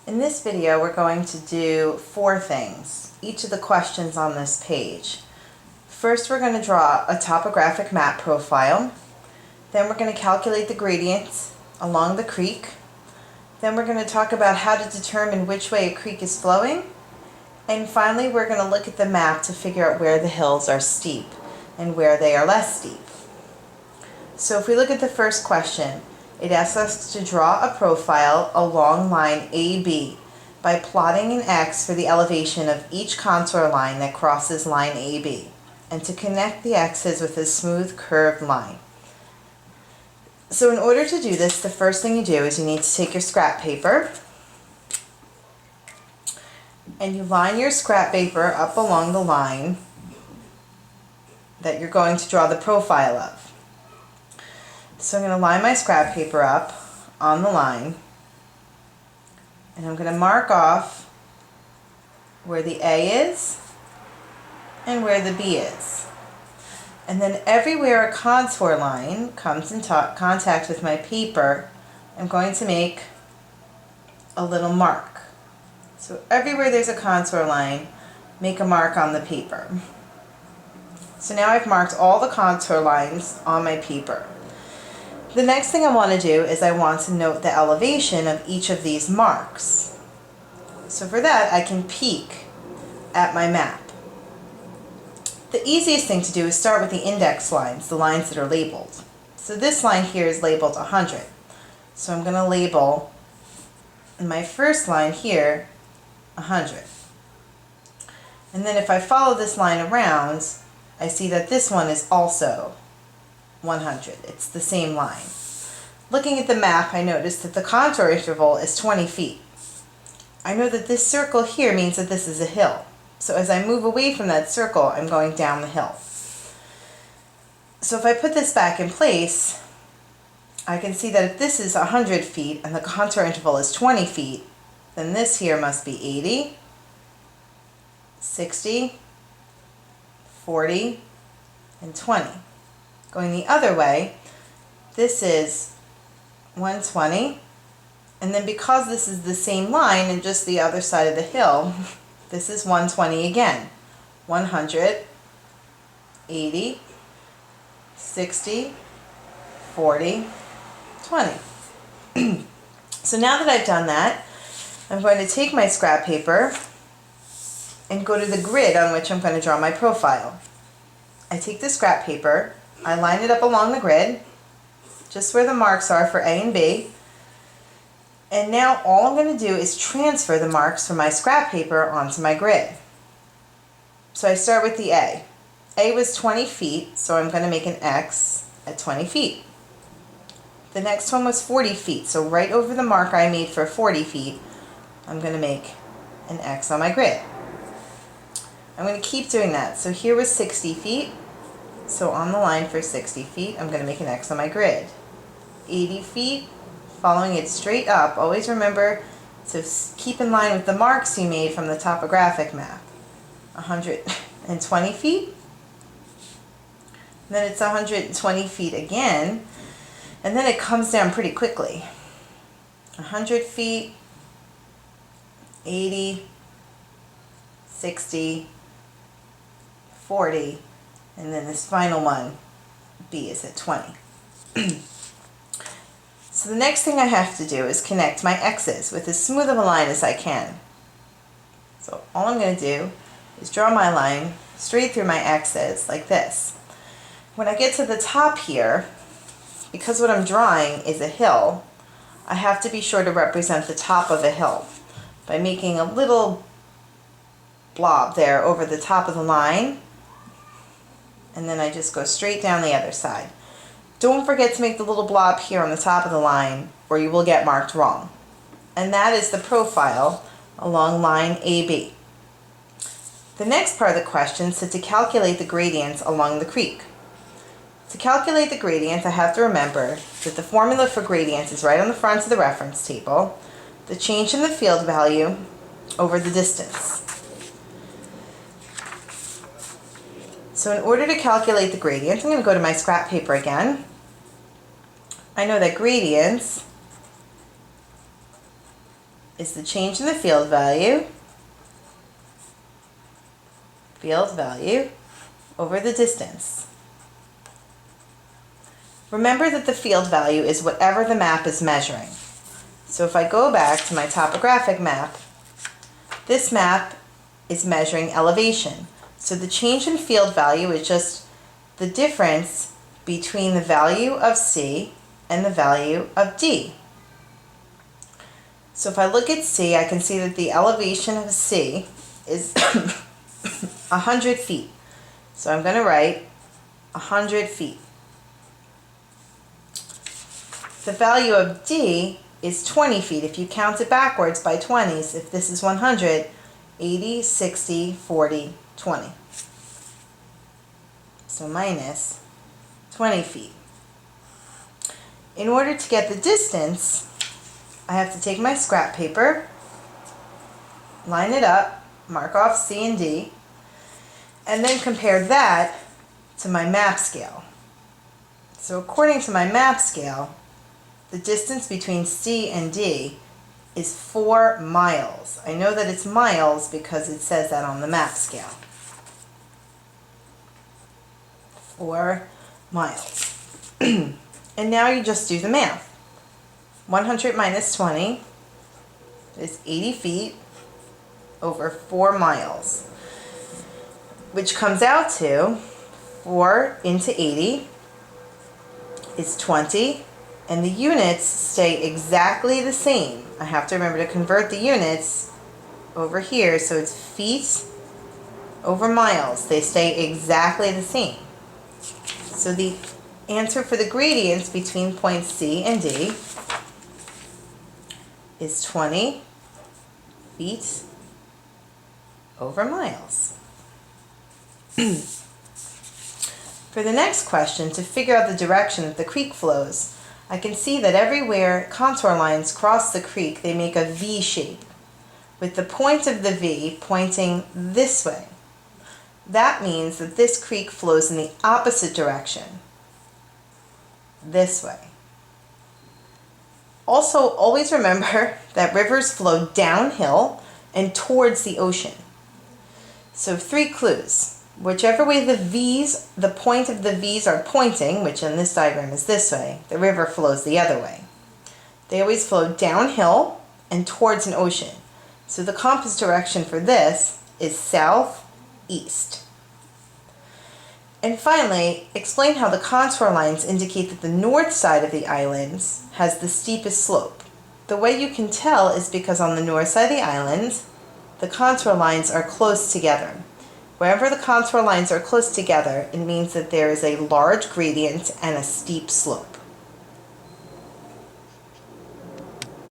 In this video, we're going to do 4 things, each of the questions on this page. First, we're going to draw a topographic map profile. Then we're going to calculate the gradients along the creek. Then we're going to talk about how to determine which way a creek is flowing. And finally, we're going to look at the map to figure out where the hills are steep and where they are less steep. So if we look at the first question, it asks us to draw a profile along line AB by plotting an X for the elevation of each contour line that crosses line AB, and to connect the X's with a smooth curved line. So in order to do this, the first thing you do is you need to take your scrap paper and you line your scrap paper up along the line that you're going to draw the profile of. So I'm going to line my scrap paper up on the line, and I'm going to mark off where the A is and where the B is. And then everywhere a contour line comes in contact with my paper, I'm going to make a little mark. So everywhere there's a contour line, make a mark on the paper. So now I've marked all the contour lines on my paper. The next thing I want to do is I want to note the elevation of each of these marks. So for that, I can peek at my map. The easiest thing to do is start with the index lines, the lines that are labeled. So this line here is labeled 100. So I'm going to label my first line here 100. And then if I follow this line around, I see that this one is also 100. It's the same line. Looking at the map, I noticed that the contour interval is 20 feet. I know that this circle here means that this is a hill. So as I move away from that circle, I'm going down the hill. So if I put this back in place, I can see that if this is 100 feet and the contour interval is 20 feet, then this here must be 80, 60, 40, and 20. Going the other way, this is 120, and then because this is the same line and just the other side of the hill, this is 120 again. 100, 80, 60, 40, 20. So now that I've done that, I'm going to take my scrap paper and go to the grid on which I'm going to draw my profile. I take the scrap paper, I line it up along the grid, just where the marks are for A and B. And now all I'm going to do is transfer the marks from my scrap paper onto my grid. So I start with the A. A was 20 feet, so I'm going to make an X at 20 feet. The next one was 40 feet, so right over the mark I made for 40 feet, I'm going to make an X on my grid. I'm going to keep doing that. So here was 60 feet. So on the line for 60 feet, I'm going to make an X on my grid. 80 feet, following it straight up. Always remember to keep in line with the marks you made from the topographic map. 120 feet. Then it's 120 feet again. And then it comes down pretty quickly. 100 feet, 80, 60, 40, and then this final one, B, is at 20. So the next thing I have to do is connect my X's with as smooth of a line as I can. So all I'm going to do is draw my line straight through my X's like this. When I get to the top here, because what I'm drawing is a hill, I have to be sure to represent the top of a hill by making a little blob there over the top of the line, and then I just go straight down the other side. Don't forget to make the little blob here on the top of the line or you will get marked wrong. And that is the profile along line AB. The next part of the question said to calculate the gradients along the creek. To calculate the gradients, I have to remember that the formula for gradients is right on the front of the reference table, the change in the field value over the distance. So in order to calculate the gradients, I'm going to go to my scrap paper again. I know that gradients is the change in the field value over the distance. Remember that the field value is whatever the map is measuring. So if I go back to my topographic map, this map is measuring elevation. So the change in field value is just the difference between the value of C and the value of D. So if I look at C, I can see that the elevation of C is 100 feet. So I'm going to write 100 feet. The value of D is 20 feet. If you count it backwards by 20s, if this is 100, 80, 60, 40, 20. So minus 20 feet. In order to get the distance, I have to take my scrap paper, line it up, mark off C and D, and then compare that to my map scale. So according to my map scale, the distance between C and D is 4 miles. I know that it's miles because it says that on the map scale. 4 miles. And now you just do the math. 100 minus 20 is 80 feet over 4 miles, which comes out to 4 into 80 is 20, and the units stay exactly the same. I have to remember to convert the units over here, so it's feet over miles. They stay exactly the same. So the answer for the gradients between points C and D is 20 feet over miles. For the next question, to figure out the direction that the creek flows, I can see that everywhere contour lines cross the creek, they make a V shape, with the point of the V pointing this way. That means that this creek flows in the opposite direction, this way. Also, always remember that rivers flow downhill and towards the ocean. So 3 clues. Whichever way the point of the V's are pointing, which in this diagram is this way, the river flows the other way. They always flow downhill and towards an ocean. So the compass direction for this is southeast. And finally, explain how the contour lines indicate that the north side of the islands has the steepest slope. The way you can tell is because on the north side of the island, the contour lines are close together. Wherever the contour lines are close together, it means that there is a large gradient and a steep slope.